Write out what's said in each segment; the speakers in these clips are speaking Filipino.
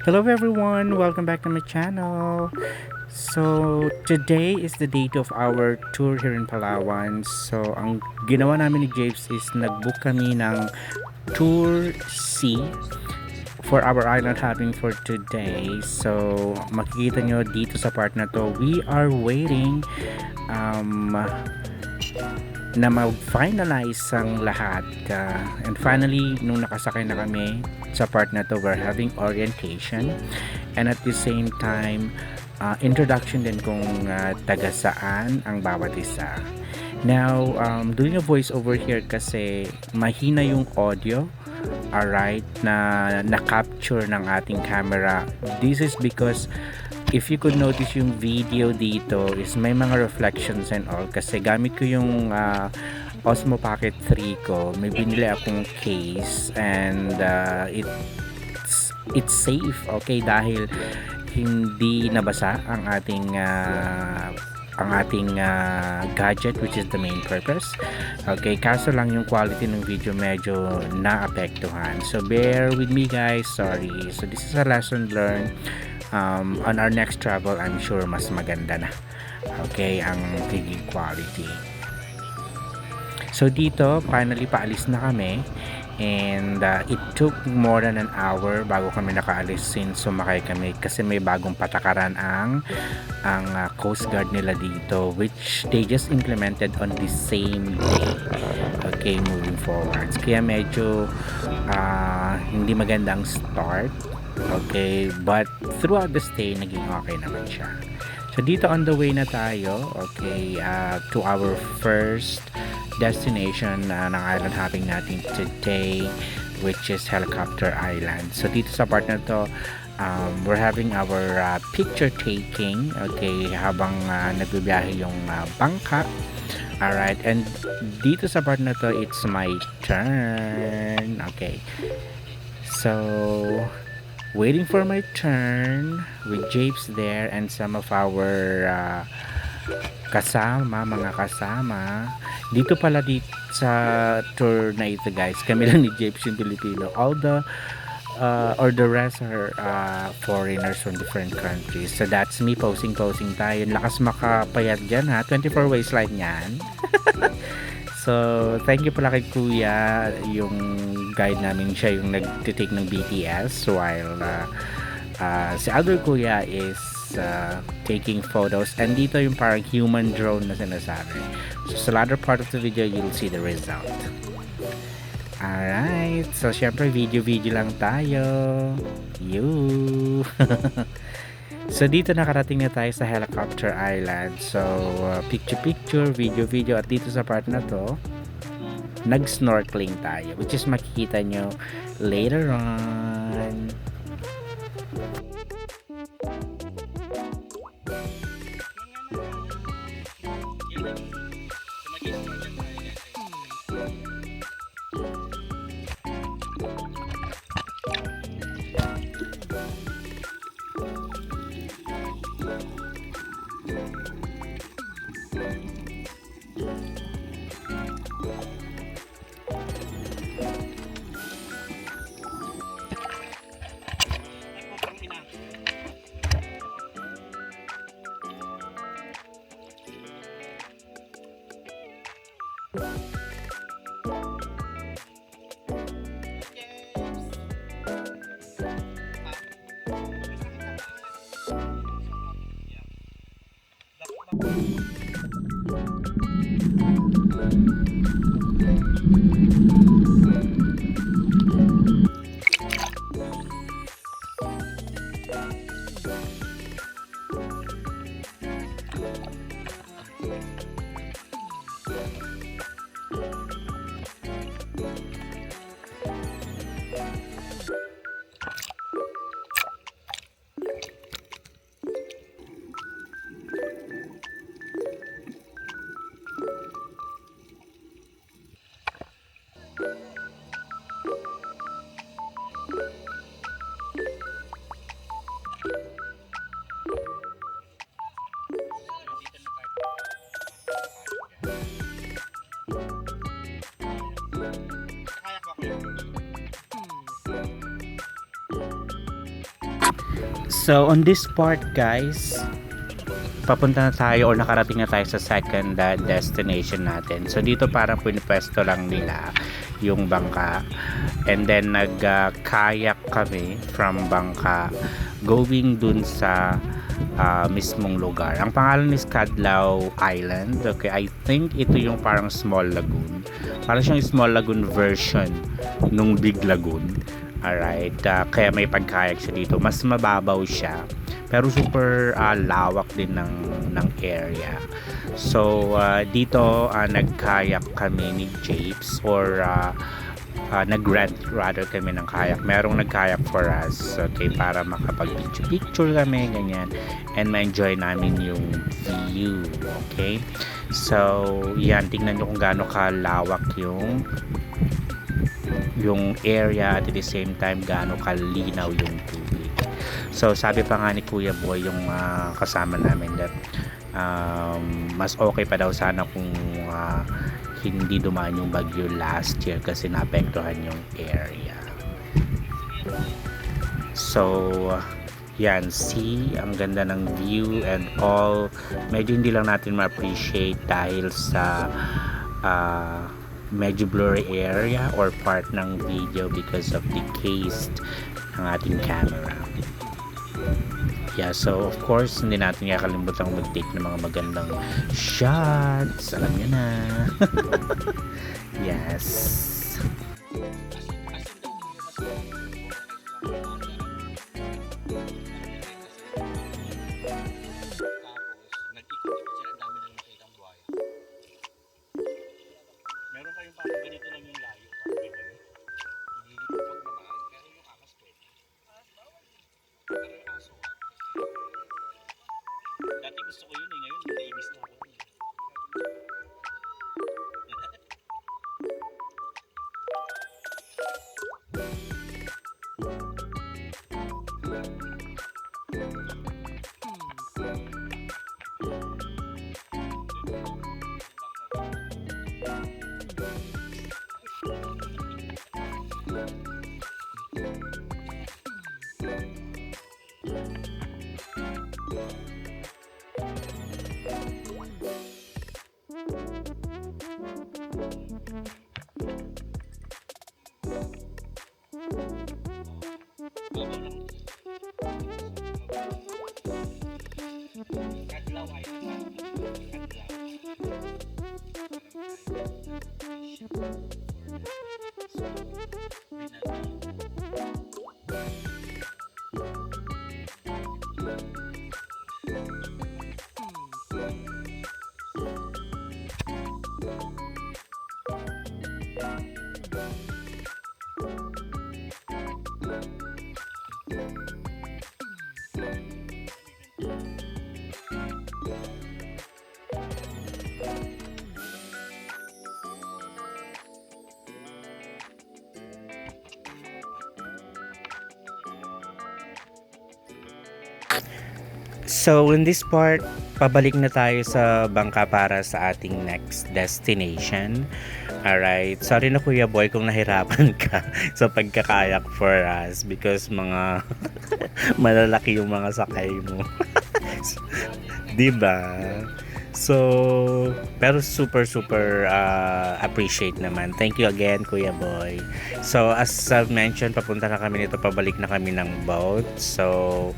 Hello everyone, welcome back to my channel. So today is the date of our tour here in Palawan. So ang ginawa namin ni James is nag-book kami ng Tour C for our island hopping for today. So makikita nyo dito sa part na to, we are waiting um, na mag-finalize ang lahat. And finally, nung nakasakay na kami sa part na to, we're having orientation. And at the same time, introduction din kung taga saan ang bawat isa. Now, doing a voice over here kasi mahina yung audio. Alright, na capture ng ating camera. This is because if you could notice yung video dito is may mga reflections and all kasi gamit ko yung Osmo Pocket 3 ko. May binili akong case and it's safe, okay, dahil hindi nabasa ang ating gadget, which is the main purpose. Okay, kaso lang yung quality ng video medyo naapektuhan, so bear with me guys, sorry. So this is a lesson learned. On our next travel, I'm sure mas maganda na, okay, ang video quality. So dito finally paalis na kami. And it took more than an hour bago kami nakaalis since sumakay kami kasi may bagong patakaran ang Coast Guard nila dito, which they just implemented on the same day. Okay, moving forward. Kaya medyo hindi magandang start. Okay, but throughout the stay naging okay naman siya. So dito on the way na tayo, okay, to our first destination ng island hopping natin today, which is Helicopter Island. So dito sa part na to, we're having our picture taking, okay, habang nagbibiyahe yung bangka. Alright, and dito sa part na to, it's my turn. Okay, so waiting for my turn with Japes there and some of our mga kasama dito pala dito sa tour na ito guys. Kami lang ni Japes yung Pilipino, all the or the rest are foreigners from different countries. So that's me posing tayo. Lakas makapayat dyan ha, 24 waistline yan. So thank you pala kay kuya, yung guide namin, siya yung nagtitake ng BTS while si other kuya is taking photos, and dito yung parang human drone na sinasabi. So sa latter part of the video you'll see the result. Alright, so syempre video lang tayo. So dito nakarating na tayo sa Helicopter Island. So picture, video, at dito sa part na to nag-snorkeling tayo, which is makikita nyo later on. So on this part guys, papunta na tayo or nakarating na tayo sa second destination natin. So dito parang pinipwesto lang nila yung bangka, and then nag-kayak kami from bangka going dun sa mismong lugar. Ang pangalan is Cadlaw Island. Okay, I think ito yung parang small lagoon. Parang siyang small lagoon version nung big lagoon. Alright, kaya may pagkayak siya dito. Mas mababaw siya, pero super lawak din ng area. So dito nagkayak kami ni Japes, or nag-rent rather kami ng kayak. Merong nagkayak for us, okay, para makapag-picture kami, ganyan, and ma-enjoy namin yung view. Okay, so yan, tingnan nyo kung gaano kalawak yung area, at at the same time gaano kalinaw yung tubig. So sabi pa nga ni Kuya Boy, yung kasama namin, that mas okay pa daw sana kung hindi dumaan yung bagyo last year kasi naapektuhan yung area. So yan, see, ang ganda ng view and all. Medyo hindi lang natin ma-appreciate dahil sa medyo blurry area or part ng video because of the case ng ating camera. Yeah, so of course hindi natin kakalimutan mag-take ng mga magandang shots. Alam niyo na. Yes. Meron kayong parang ganito lang yung layo, parang ganyan. Hindi wag naman, pero yung akas pwede. Pero yung aso, dati gusto ko yun ngayon naiinis na ako. Kadlaw ay So in this part, pabalik na tayo sa bangka para sa ating next destination. Alright, sorry na Kuya Boy kung nahirapan ka sa pagkakayak for us because mga malalaki yung mga sakay mo. Diba? So, pero super appreciate naman. Thank you again Kuya Boy. So as I've mentioned, papunta na kami nito, pabalik na kami ng boat. So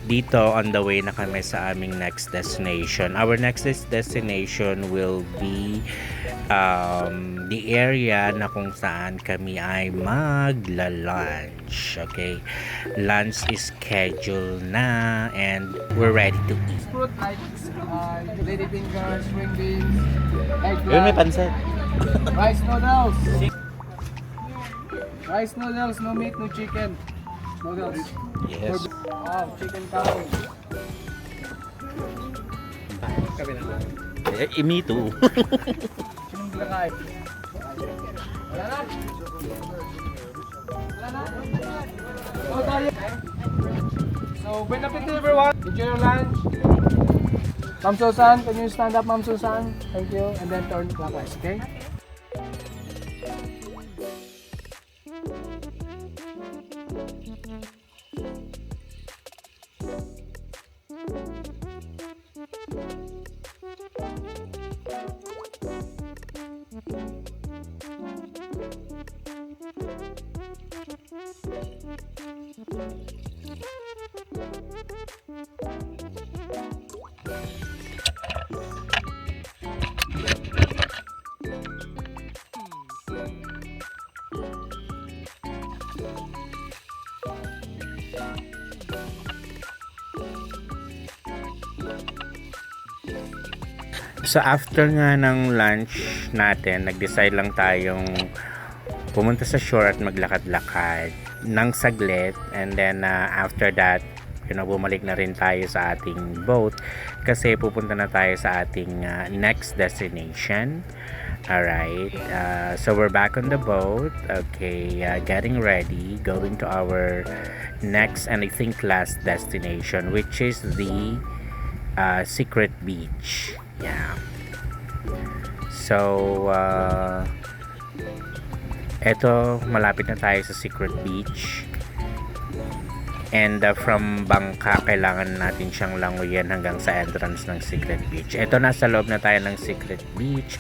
dito on the way na kami sa aming next destination. Our next destination will be the area na kung saan kami ay magla-lunch. Okay, lunch is scheduled na and we're ready to eat. Fruit like lady fingers, string beans, Yun, may eggplant, pansit. rice noodles. Rice noodles, no meat, no chicken. Noodles. Yes. Wow, chicken curry. Me too. Sinong bilakay? Wala na? Wala na? So, tayo. So, bon appetit everyone. Enjoy your lunch. Ma'am Susan, can you stand up, Ma'am Susan? Thank you. And then turn clockwise, okay? So after nga ng lunch natin, nag-decide lang tayong pumunta sa shore at maglakad-lakad ng saglit, and then after that, bumalik na rin tayo sa ating boat kasi pupunta na tayo sa ating next destination. Alright, so we're back on the boat. Okay, getting ready, going to our next and I think last destination, which is the Secret Beach. Yeah. So, eto, malapit na tayo sa Secret Beach. And from Bangka, kailangan natin siyang langoyin hanggang sa entrance ng Secret Beach. Eto, nasa loob na tayo ng Secret Beach.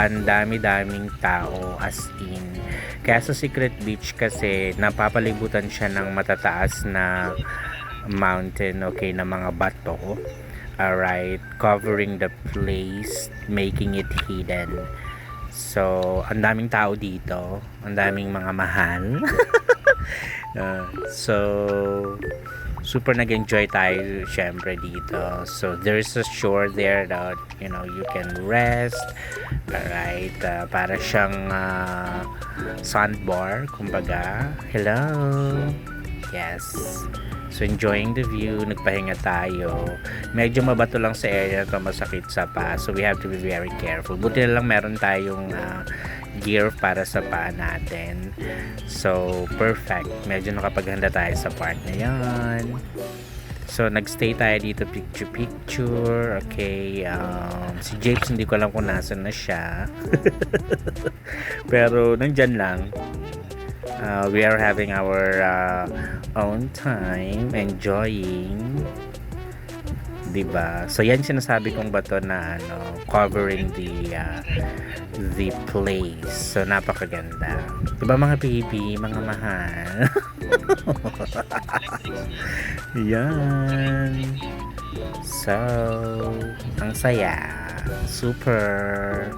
Ang dami-daming tao, as in. Kaya sa Secret Beach kasi, napapalibutan siya ng matataas na mountain, okay, na mga bato. Alright, covering the place, making it hidden. So, ang daming tao dito, ang daming mga mahal. So, super nag-enjoy tayo syempre dito. So, there's a shore there that, you can rest. Alright, para siyang sandbar, kumbaga. Hello! Yes. So, enjoying the view, nagpahinga tayo. Medyo mabato lang sa area na to, masakit sa paa. So, we have to be very careful. Buti na lang meron tayong gear para sa paa natin. So, perfect. Medyo nakapaghanda tayo sa part na yan. So, nagstay tayo dito picture. Okay. Si Japes, hindi ko alam kung nasan na siya. Pero, nandyan lang. We are having our own time, enjoying, diba? So yan sinasabi kong bato na covering the place. So napakaganda, diba mga baby, mga mahal? Yan. So ang saya, super.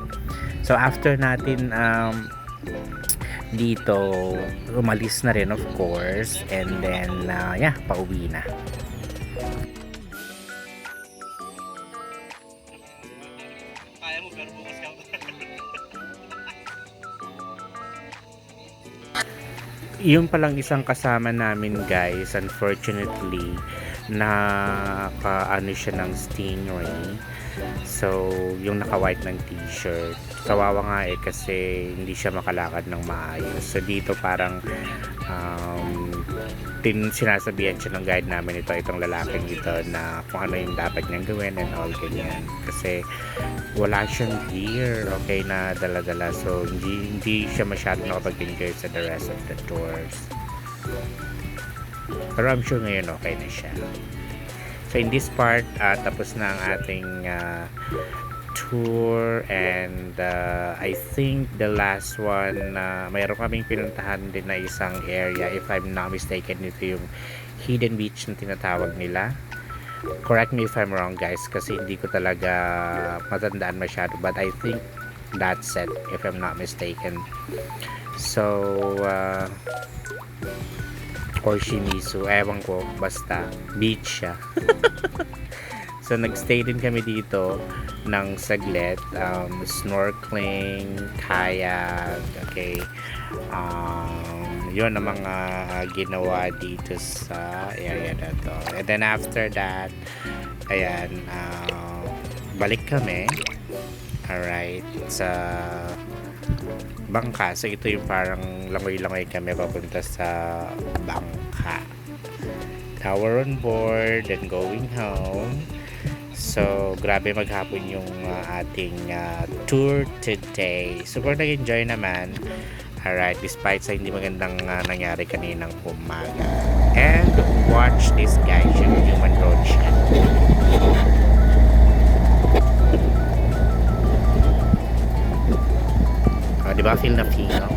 So after natin dito, umalis na rin of course, and then pauwi na. Kaya mo pero bukas ka. Yung palang isang kasama namin guys, unfortunately naka siya ng stingray. So yung naka white ng t-shirt, kawawa nga kasi hindi siya makalakad ng maayos. So dito parang sinasabihan siya ng guide namin itong lalaking ito na kung ano yung dapat niyang gawin and all ganyan, kasi wala siyang gear, okay, na dala-dala. So hindi siya masyado nakapag-enjoy sa the rest of the tours, pero I'm sure ngayon okay na siya. So in this part, tapos na ang ating tour, and I think the last one, mayroon kaming pinuntahan din na isang area, if I'm not mistaken, ito yung hidden beach na tinatawag nila. Correct me if I'm wrong guys, kasi hindi ko talaga matandaan masyado, but I think that's it if I'm not mistaken. So or Shimizu, ewan ko, basta beach siya. So nagstay din kami dito ng saglit, snorkeling, kayak, okay, yun ang mga ginawa dito sa area na to. And then after that, ayan, balik kami, alright, sa Bangka. So ito yung parang langoy-langoy kami papunta sa Bangka. Now we're on board and going home. So grabe maghapon yung ating tour today. Super nag-enjoy naman. Alright, despite sa hindi magandang nangyari kaninang umaga. And watch this guys, yung human road siya. Diba feel na feel, no?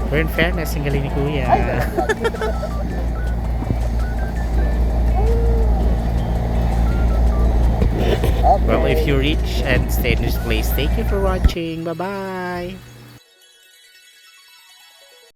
Pero in fairness, ang galing ni Kuya. Well, if you reach and stay in this place, thank you for watching. Bye-bye!